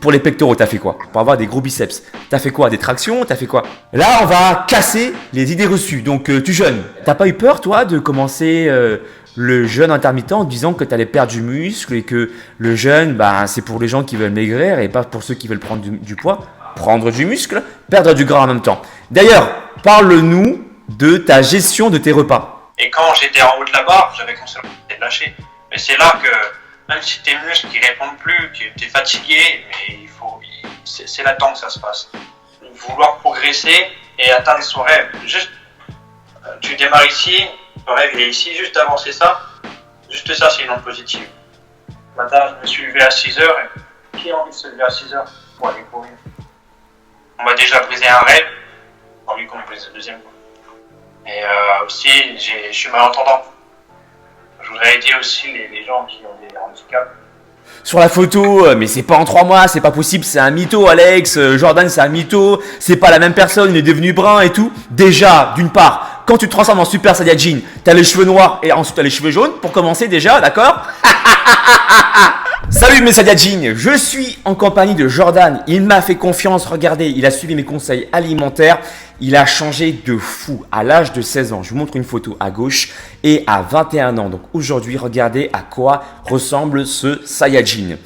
Pour les pectoraux, t'as fait quoi? Pour avoir des gros biceps, t'as fait quoi? Des tractions? T'as fait quoi? Là, on va casser les idées reçues. Donc, tu jeûnes. T'as pas eu peur, toi, de commencer le jeûne intermittent en disant que t'allais perdre du muscle et que le jeûne, bah, c'est pour les gens qui veulent maigrir et pas pour ceux qui veulent prendre du poids, prendre du muscle, perdre du gras en même temps. D'ailleurs, parle-nous de ta gestion de tes repas. Et quand j'étais en haut de la barre, j'avais commencé à lâcher. Mais c'est là que, même si tes muscles ne répondent plus, que tu es fatigué, mais c'est là-dedans que ça se passe. Vouloir progresser et atteindre son rêve. Juste, tu démarres ici, ton rêve il est ici, juste avancer ça. Juste ça, c'est une onde positive. Matin, je me suis levé à 6h. Qui a envie de se lever à 6h pour aller courir? On m'a déjà brisé un rêve, j'ai envie qu'on me brise le deuxième. Et aussi, je suis malentendant. Je voudrais aider aussi les gens qui ont des handicaps. Sur la photo, mais c'est pas en 3 mois, c'est pas possible, c'est un mytho, Alex. Jordan, c'est un mytho, c'est pas la même personne, il est devenu brun et tout. Déjà, d'une part, quand tu te transformes en Super Saiyajin, t'as les cheveux noirs et ensuite t'as les cheveux jaunes, pour commencer déjà, d'accord? Salut mes Saiyajins, je suis en compagnie de Jordan, il m'a fait confiance, regardez, il a suivi mes conseils alimentaires, il a changé de fou à l'âge de 16 ans, je vous montre une photo à gauche, et à 21 ans, donc aujourd'hui regardez à quoi ressemble ce Saiyajin.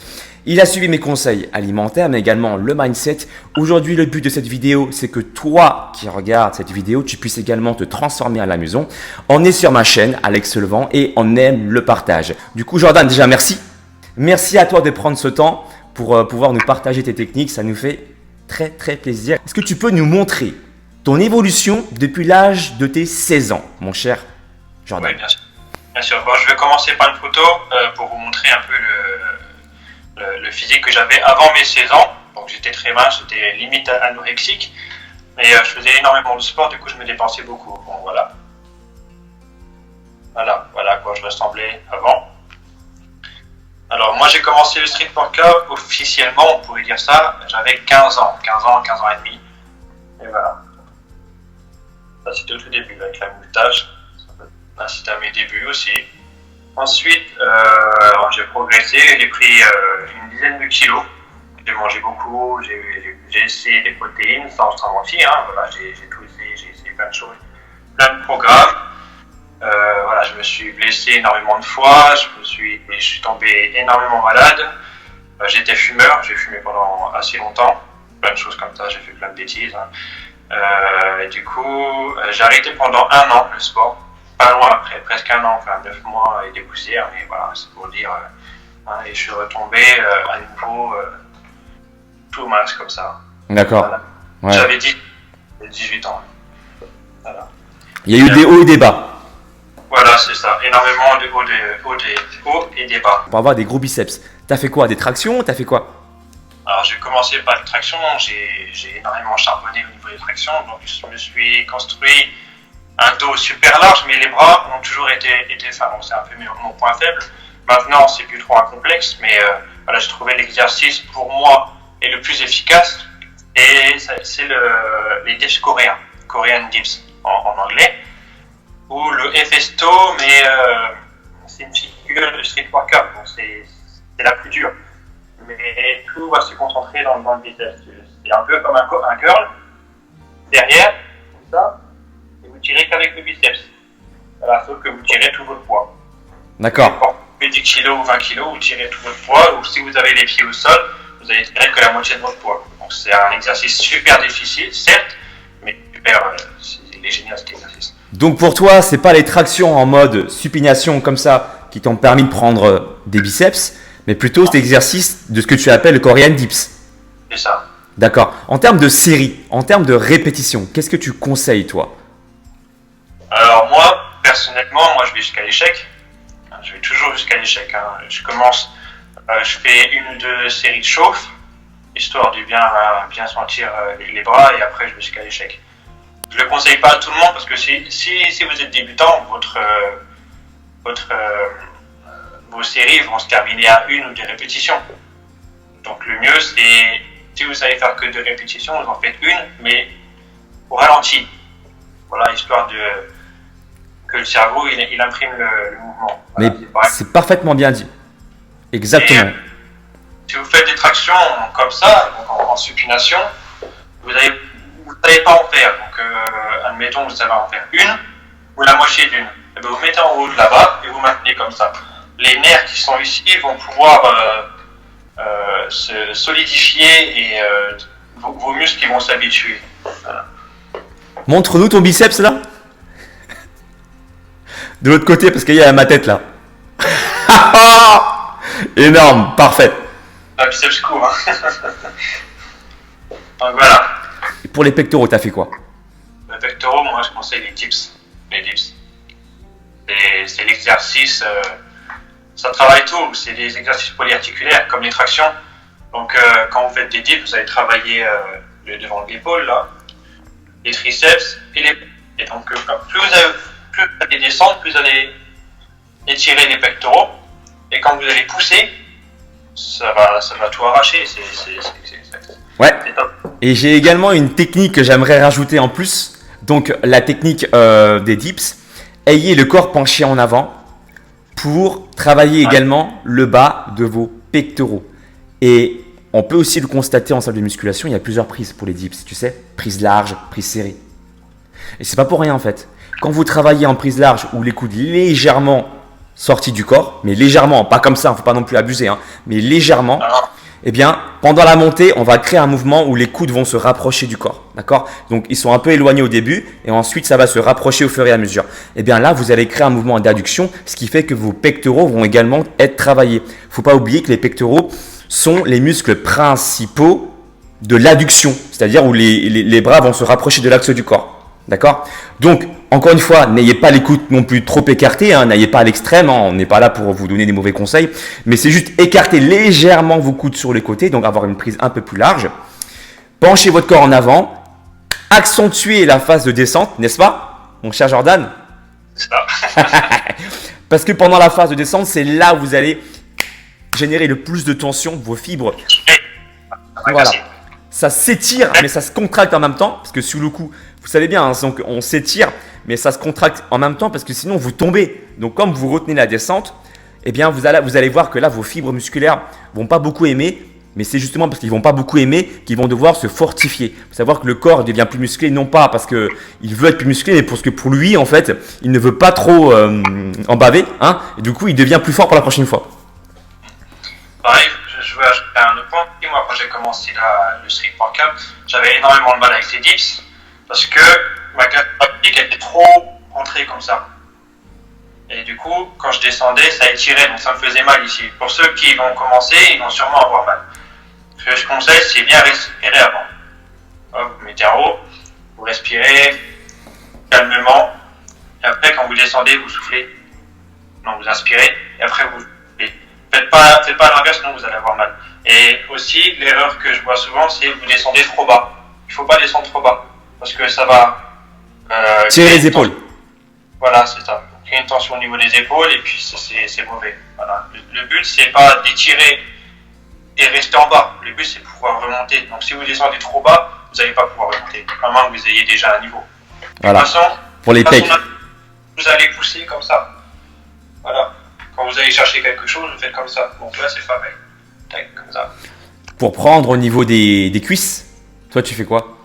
Il a suivi mes conseils alimentaires, mais également le mindset. Aujourd'hui, le but de cette vidéo, c'est que toi qui regardes cette vidéo, tu puisses également te transformer à la maison. On est sur ma chaîne, Alex Levent, et on aime le partage. Du coup, Jordan, déjà merci. Merci à toi de prendre ce temps pour pouvoir nous partager tes techniques. Ça nous fait très très plaisir. Est-ce que tu peux nous montrer ton évolution depuis l'âge de tes 16 ans, mon cher Jordan? Oui, bien sûr. Bien sûr. Bon, je vais commencer par une photo pour vous montrer un peu le physique que j'avais avant mes 16 ans. Donc j'étais très mince, j'étais limite anorexique. Mais je faisais énormément de sport, du coup je me dépensais beaucoup. Bon, voilà. Voilà à quoi je ressemblais avant. Alors moi j'ai commencé le street workout officiellement, on pourrait dire ça, j'avais 15 ans et demi. Et voilà. Ça c'était au tout début avec la moustache. C'était à mes débuts aussi. Ensuite j'ai progressé, j'ai pris une dizaine de kilos. J'ai mangé beaucoup, j'ai essayé des protéines sans mentir, hein. Voilà, j'ai tout essayé, j'ai essayé plein de choses, plein de programmes. Voilà, je me suis blessé énormément de fois, je suis tombé énormément malade. J'étais fumeur, j'ai fumé pendant assez longtemps, plein de choses comme ça, j'ai fait plein de bêtises. Hein. Et du coup, j'ai arrêté pendant 1 an le sport, pas loin après, presque 1 an, enfin 9 mois et des poussières, mais voilà, c'est pour dire. Hein, et je suis retombé à nouveau tout mince comme ça. D'accord. Voilà. Ouais. J'avais 18 ans. Voilà. Il y a eu des hauts et des bas. Voilà, c'est ça. Énormément de hauts et des bas. Pour avoir des gros biceps, t'as fait quoi? Des tractions? T'as fait quoi? Alors, j'ai commencé par les tractions. J'ai énormément charbonné au niveau des tractions. Donc, je me suis construit un dos super large, mais les bras ont toujours été fins. Donc, c'est un peu mon point faible. Maintenant, c'est plus trop un complexe, mais voilà, j'ai trouvé l'exercice pour moi est le plus efficace. Et c'est les dips coréens, Korean dips en anglais. Ou le FSTO, mais c'est une figure de street workout, donc c'est la plus dure. Mais tout va se concentrer dans le biceps. C'est un peu comme un curl, derrière, comme ça, et vous tirez qu'avec le biceps. Voilà, sauf que vous tirez tout votre poids. D'accord. Vous faites 10 kg ou 20 kg, vous tirez tout votre poids, ou si vous avez les pieds au sol, vous allez tirer que la moitié de votre poids. Donc c'est un exercice super difficile, certes, mais super, il est génial cet exercice. Donc pour toi, c'est pas les tractions en mode supination comme ça qui t'ont permis de prendre des biceps, mais plutôt cet exercice de ce que tu appelles le Korean dips. C'est ça. D'accord. En termes de série, en termes de répétition, qu'est-ce que tu conseilles toi? Alors moi, personnellement, je vais jusqu'à l'échec. Je vais toujours jusqu'à l'échec. Hein. Je commence, je fais 1 ou 2 séries de chauffe, histoire de bien sentir les bras, et après je vais jusqu'à l'échec. Je ne le conseille pas à tout le monde parce que si vous êtes débutant, vos séries vont se terminer à 1 ou 2 répétitions. Donc le mieux c'est, si vous savez faire que 2 répétitions, vous en faites 1, mais au ralenti. Voilà, histoire que le cerveau il imprime le mouvement. Voilà, Mais c'est parfaitement bien dit. Exactement. Si vous faites des tractions comme ça, donc en supination, vous n'allez pas en faire. Donc, admettons, vous allez en faire une ou la moitié d'une. Et bien, vous mettez en haut de la barre et vous maintenez comme ça. Les nerfs qui sont ici vont pouvoir se solidifier et vos muscles qui vont s'habituer. Voilà. Montre-nous ton biceps là. De l'autre côté, parce qu'il y a ma tête là. Énorme, parfait. Un biceps court. Hein. Donc voilà. Et pour les pectoraux, t'as fait quoi? Les pectoraux, moi je conseille les dips. Les dips. C'est l'exercice, ça travaille tout. C'est des exercices polyarticulaires comme les tractions. Donc quand vous faites des dips, vous allez travailler le devant de l'épaule là, les triceps et les. Et donc plus vous allez descendre, plus vous allez étirer les pectoraux. Et quand vous allez pousser, ça va tout arracher. Ouais. Et j'ai également une technique que j'aimerais rajouter en plus. Donc la technique des dips. Ayez le corps penché en avant pour travailler également le bas de vos pectoraux. Et on peut aussi le constater en salle de musculation, il y a plusieurs prises pour les dips, tu sais, prise large, prise serrée. Et c'est pas pour rien en fait. Quand vous travaillez en prise large ou les coudes légèrement sortis du corps, mais légèrement, pas comme ça, il ne faut pas non plus abuser, hein, mais légèrement, eh bien, pendant la montée, on va créer un mouvement où les coudes vont se rapprocher du corps. D'accord? Donc, ils sont un peu éloignés au début et ensuite, ça va se rapprocher au fur et à mesure. Eh bien, là, vous allez créer un mouvement d'adduction, ce qui fait que vos pectoraux vont également être travaillés. Il ne faut pas oublier que les pectoraux sont les muscles principaux de l'adduction, c'est-à-dire où les bras vont se rapprocher de l'axe du corps. D'accord? Donc, encore une fois, n'ayez pas les coudes non plus trop écartés, hein, n'ayez pas à l'extrême, hein, on n'est pas là pour vous donner des mauvais conseils, mais c'est juste écarter légèrement vos coudes sur les côtés, donc avoir une prise un peu plus large. Penchez votre corps en avant, accentuez la phase de descente, n'est-ce pas, mon cher Jordan? C'est ça. Parce que pendant la phase de descente, c'est là où vous allez générer le plus de tension, vos fibres. Voilà. Ça s'étire, mais ça se contracte en même temps, parce que sous le coup, vous savez bien, hein, donc on s'étire, mais ça se contracte en même temps, parce que sinon vous tombez. Donc comme vous retenez la descente, eh bien vous allez voir que là, vos fibres musculaires vont pas beaucoup aimer, mais c'est justement parce qu'ils vont pas beaucoup aimer qu'ils vont devoir se fortifier. Il faut savoir que le corps devient plus musclé, non pas parce qu'il veut être plus musclé, mais parce que pour lui, en fait, il ne veut pas trop en baver, hein, et du coup, il devient plus fort pour la prochaine fois. Pareil, je veux ajouter un autre point. Moi, quand j'ai commencé le street workout, j'avais énormément de mal avec les dips parce que ma pratique était trop rentrée comme ça. Et du coup, quand je descendais, ça étirait, donc ça me faisait mal ici. Pour ceux qui vont commencer, ils vont sûrement avoir mal. Ce que je conseille, c'est bien respirer avant. Hop, vous mettez en haut, vous respirez calmement, et après, quand vous descendez, vous soufflez. Non, vous inspirez, et après, vous soufflez. Faites pas l'inverse, sinon vous allez avoir mal. Et aussi, l'erreur que je vois souvent, c'est que vous descendez trop bas. Il ne faut pas descendre trop bas, parce que ça va tirer les épaules. Voilà, c'est ça. Il y a une tension au niveau des épaules, et puis c'est mauvais. Voilà. Le but, c'est pas d'étirer et rester en bas. Le but, c'est de pouvoir remonter. Donc, si vous descendez trop bas, vous n'allez pas pouvoir remonter, à moins que vous ayez déjà un niveau. Voilà. De toute façon, pour les pecs, vous allez pousser comme ça. Voilà. Quand vous allez chercher quelque chose, vous faites comme ça. Donc là, c'est pareil. Comme ça. Pour prendre au niveau des cuisses, toi, tu fais quoi?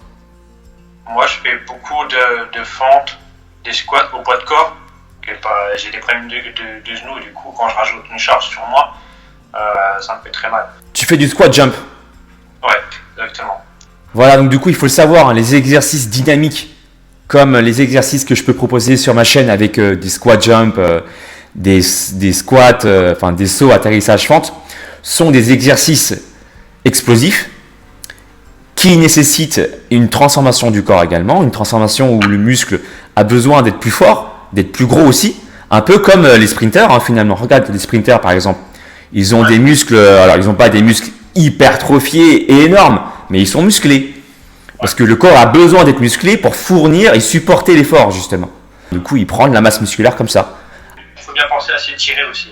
Moi, je fais beaucoup de fentes, des squats au poids de corps. J'ai des problèmes de genoux, du coup, quand je rajoute une charge sur moi, ça me fait très mal. Tu fais du squat jump? Ouais, exactement. Voilà, donc du coup, il faut le savoir, hein, les exercices dynamiques, comme les exercices que je peux proposer sur ma chaîne avec des squat jump, des squats, enfin des sauts atterrissage fente, sont des exercices explosifs qui nécessitent une transformation du corps également, une transformation où le muscle a besoin d'être plus fort, d'être plus gros aussi, un peu comme les sprinters hein, finalement. Regarde les sprinters par exemple, ils ont des muscles, alors ils n'ont pas des muscles hypertrophiés et énormes, mais ils sont musclés. Parce que le corps a besoin d'être musclé pour fournir et supporter l'effort justement. Du coup, il prend de la masse musculaire comme ça. Il faut bien penser à s'étirer aussi.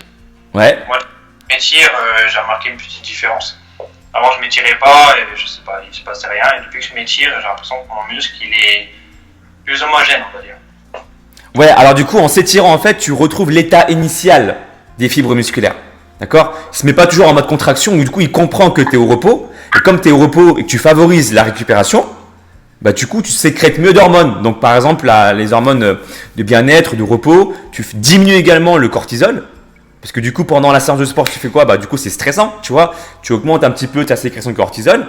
Ouais. Moi, je m'étire, j'ai remarqué une petite différence. Avant, je m'étirais pas, et je sais pas, il se passait rien. Et depuis que je m'étire, j'ai l'impression que mon muscle, il est plus homogène, on va dire. Ouais, alors du coup, en s'étirant, en fait, tu retrouves l'état initial des fibres musculaires. D'accord? Il se met pas toujours en mode contraction, où du coup il comprend que tu es au repos. Et comme tu es au repos et que tu favorises la récupération, bah du coup tu sécrètes mieux d'hormones. Donc par exemple les hormones de bien-être, de repos, tu diminues également le cortisol. Parce que du coup pendant la séance de sport tu fais quoi? Bah du coup c'est stressant, tu vois. Tu augmentes un petit peu ta sécrétion de cortisol.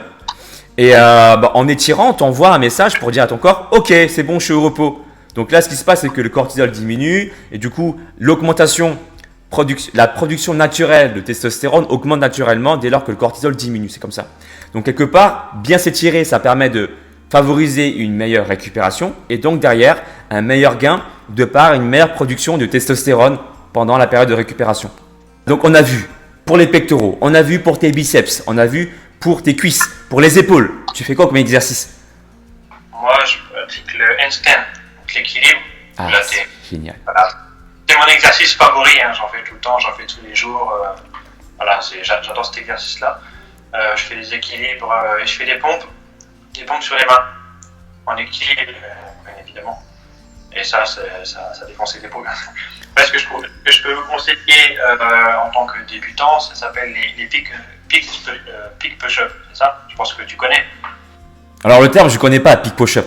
Et en étirant, tu envoies un message pour dire à ton corps, ok c'est bon, je suis au repos. Donc là ce qui se passe c'est que le cortisol diminue et du coup l'augmentation la production naturelle de testostérone augmente naturellement dès lors que le cortisol diminue. C'est comme ça. Donc quelque part, bien s'étirer, ça permet de favoriser une meilleure récupération et donc derrière un meilleur gain de par une meilleure production de testostérone pendant la période de récupération. Donc on a vu pour les pectoraux, on a vu pour tes biceps, on a vu pour tes cuisses, pour les épaules. Tu fais quoi comme exercice? Moi, je pratique le handstand, donc l'équilibre. Ah, c'est génial. Voilà. C'est mon exercice favori, hein. J'en fais tout le temps, j'en fais tous les jours. Voilà, j'adore cet exercice-là. Je fais des équilibres et je fais des pompes sur les mains, en équilibre, bien évidemment. Et ça défonce les épaules. Après, ce que je peux vous conseiller en tant que débutant, ça s'appelle les peak push-up, c'est ça? Je pense que tu connais. Alors le terme, je ne connais pas, peak push-up.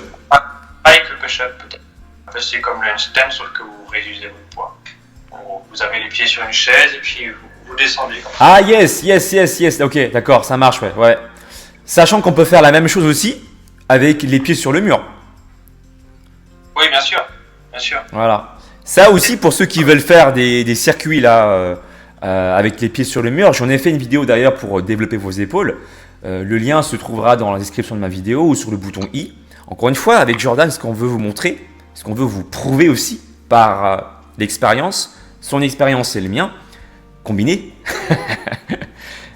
Peak push-up, peut-être. En fait, c'est comme le handstand, sauf que vous réduisez votre poids. Vous avez les pieds sur une chaise et puis vous descendez comme ça. Ah yes, ok, d'accord, ça marche, ouais. Sachant qu'on peut faire la même chose aussi avec les pieds sur le mur. Oui, bien sûr. Voilà. Ça aussi, pour ceux qui veulent faire des circuits là, avec les pieds sur le mur, j'en ai fait une vidéo d'ailleurs pour développer vos épaules. Le lien se trouvera dans la description de ma vidéo ou sur le bouton i. Encore une fois, avec Jordan, ce qu'on veut vous montrer, ce qu'on veut vous prouver aussi par l'expérience, son expérience et le mien, combiné,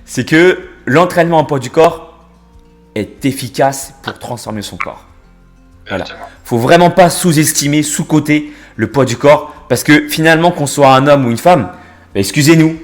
c'est que l'entraînement en poids du corps est efficace pour transformer son corps. Voilà. Faut vraiment pas sous-estimer, sous-coter le poids du corps parce que finalement, qu'on soit un homme ou une femme, excusez-nous,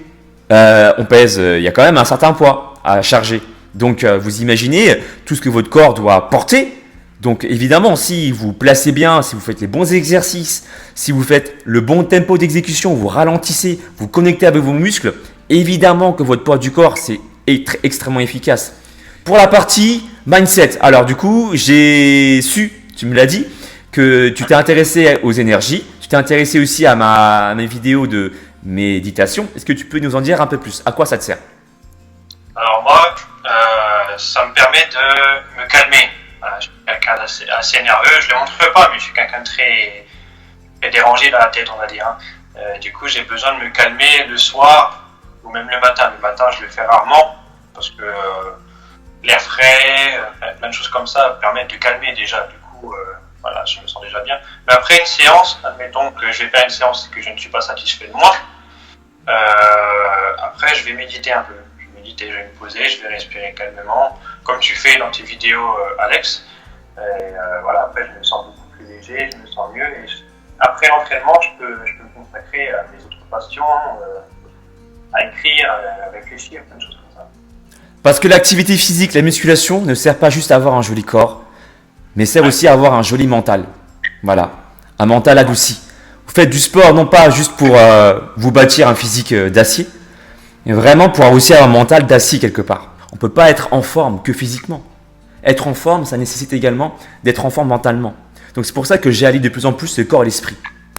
on pèse, il y a quand même un certain poids à charger. Donc, vous imaginez tout ce que votre corps doit porter. Donc, évidemment, si vous placez bien, si vous faites les bons exercices, si vous faites le bon tempo d'exécution, vous ralentissez, vous connectez avec vos muscles, évidemment que votre poids du corps, c'est extrêmement efficace. Pour la partie mindset, alors du coup, j'ai su, tu me l'as dit, que tu t'es intéressé aux énergies, tu t'es intéressé aussi à mes vidéos de méditation. Est-ce que tu peux nous en dire un peu plus? À quoi ça te sert? Alors moi, ça me permet de me calmer. Voilà, je suis quelqu'un assez nerveux, je ne le montre pas, mais je suis quelqu'un de très dérangé dans la tête, on va dire. Du coup, j'ai besoin de me calmer le soir ou même le matin. Le matin, je le fais rarement parce que l'air frais, plein de choses comme ça permettent de calmer déjà. Du coup, voilà, je me sens déjà bien. Mais après une séance, admettons que je vais faire une séance et que je ne suis pas satisfait de moi, après je vais méditer un peu. Je vais me poser, je vais respirer calmement, comme tu fais dans tes vidéos, Alex. Et voilà, après je me sens beaucoup plus léger, je me sens mieux. Et après l'entraînement, je peux me consacrer à mes autres passions, à écrire, à réfléchir, plein de choses comme ça. Parce que l'activité physique, la musculation, ne sert pas juste à avoir un joli corps, mais sert aussi à avoir un joli mental. Voilà, un mental adouci. Vous faites du sport non pas juste pour vous bâtir un physique d'acier, mais vraiment pour aussi avoir un mental d'acier quelque part. On ne peut pas être en forme que physiquement. Être en forme, ça nécessite également d'être en forme mentalement. Donc c'est pour ça que j'allie de plus en plus le corps et l'esprit.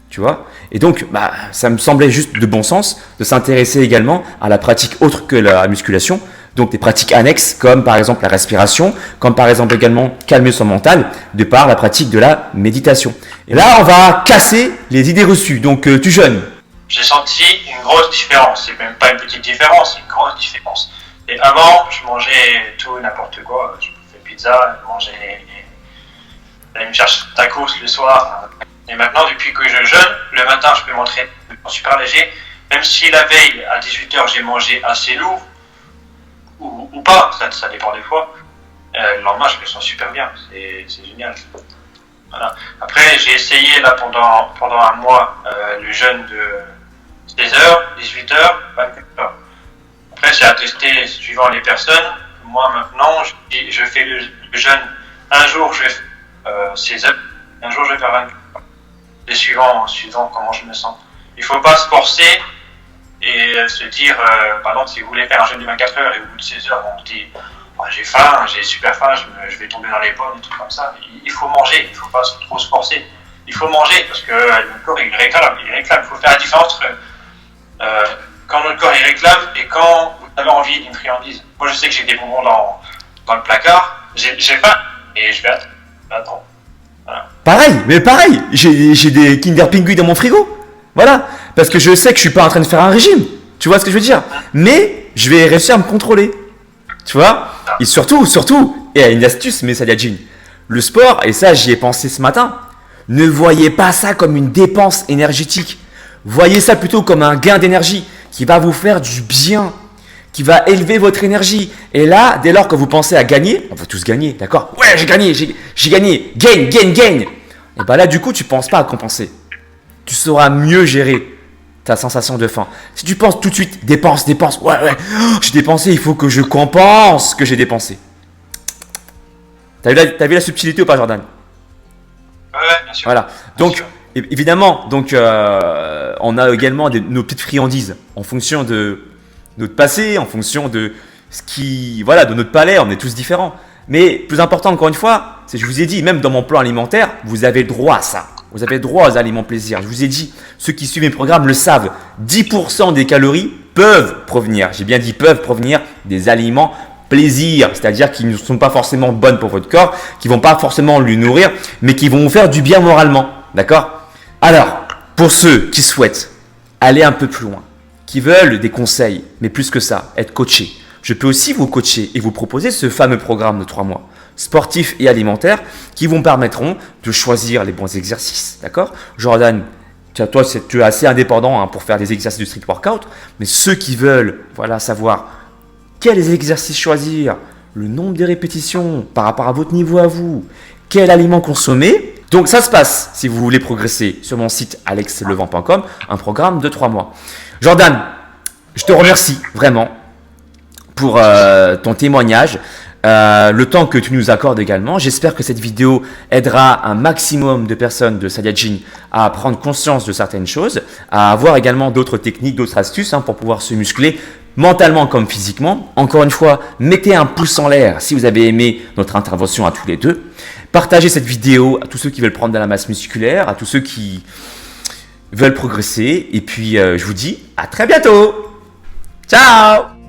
Tu vois? Et donc, ça me semblait juste de bon sens de s'intéresser également à la pratique autre que la musculation. Donc des pratiques annexes comme par exemple la respiration, comme par exemple également calmer son mental de par la pratique de la méditation. Et là, on va casser les idées reçues. Donc tu jeûnes. J'ai senti une grosse différence. C'est même pas une petite différence, c'est une grosse différence. Et avant, je mangeais tout et n'importe quoi. Je faisais pizza, j'allais me chercher tacos le soir. Et maintenant, depuis que je jeûne, le matin, je peux m'entraîner super léger. Même si la veille, à 18h, j'ai mangé assez lourd, ou pas, ça dépend des fois. Le lendemain, je me sens super bien. C'est génial. Voilà. Après, j'ai essayé là pendant un mois le jeûne de 16h, 18h, 24h. Après, c'est à tester suivant les personnes. Moi, maintenant, je fais le jeûne. Un jour, je vais faire 16h, un jour, je vais faire 24h. C'est suivant comment je me sens. Il ne faut pas se forcer et se dire, par exemple, si vous voulez faire un jeûne de 24 heures et au bout de 16 heures, on vous dit oh, j'ai faim, j'ai super faim, je vais tomber dans les pommes, des trucs comme ça. Il faut manger, il ne faut pas trop se forcer. Il faut manger parce que le corps il réclame. Il faut faire la différence entre quand notre corps il réclame et quand vous avez envie d'une friandise. Moi je sais que j'ai des bonbons dans le placard, j'ai faim et je vais attendre. Voilà. Pareil, j'ai des Kinder Pinguis dans mon frigo. Voilà, parce que je sais que je suis pas en train de faire un régime. Tu vois ce que je veux dire? Mais je vais réussir à me contrôler. Tu vois? Et surtout, et une astuce, mes Saiyajin, le sport, et ça j'y ai pensé ce matin, ne voyez pas ça comme une dépense énergétique. Voyez ça plutôt comme un gain d'énergie qui va vous faire du bien, qui va élever votre énergie. Et là, dès lors que vous pensez à gagner, on va tous gagner, d'accord? Ouais, j'ai gagné, gain. Et bien là, du coup, tu ne penses pas à compenser. Tu sauras mieux gérer ta sensation de faim. Si tu penses tout de suite, dépense, ouais, j'ai dépensé, il faut que je compense ce que j'ai dépensé. T'as vu la subtilité ou pas, Jordan? Ouais, bien sûr. Voilà. Donc, évidemment, on a également nos petites friandises en fonction de notre passé, en fonction de de notre palais. On est tous différents. Mais plus important, encore une fois, c'est que je vous ai dit, même dans mon plan alimentaire, vous avez droit à ça. Vous avez droit aux aliments plaisir. Je vous ai dit, ceux qui suivent mes programmes le savent, 10% des calories peuvent provenir, j'ai bien dit peuvent provenir des aliments plaisir, c'est-à-dire qui ne sont pas forcément bonnes pour votre corps, qui ne vont pas forcément lui nourrir, mais qui vont vous faire du bien moralement. D'accord? Alors, pour ceux qui souhaitent aller un peu plus loin, qui veulent des conseils, mais plus que ça, être coachés, je peux aussi vous coacher et vous proposer ce fameux programme de 3 mois, sportifs et alimentaires, qui vous permettront de choisir les bons exercices. D'accord? Jordan, toi, tu es assez indépendant pour faire des exercices de street workout, mais ceux qui veulent savoir quels exercices choisir, le nombre de répétitions par rapport à votre niveau à vous, quel aliment consommer. Donc ça se passe, si vous voulez progresser, sur mon site alexlevent.com, un programme de 3 mois. Jordan, je te remercie vraiment pour ton témoignage, le temps que tu nous accordes également. J'espère que cette vidéo aidera un maximum de personnes de Saiyajin à prendre conscience de certaines choses, à avoir également d'autres techniques, d'autres astuces pour pouvoir se muscler mentalement comme physiquement. Encore une fois, mettez un pouce en l'air si vous avez aimé notre intervention à tous les deux. Partagez cette vidéo à tous ceux qui veulent prendre de la masse musculaire, à tous ceux qui veulent progresser. Et puis, je vous dis à très bientôt. Ciao!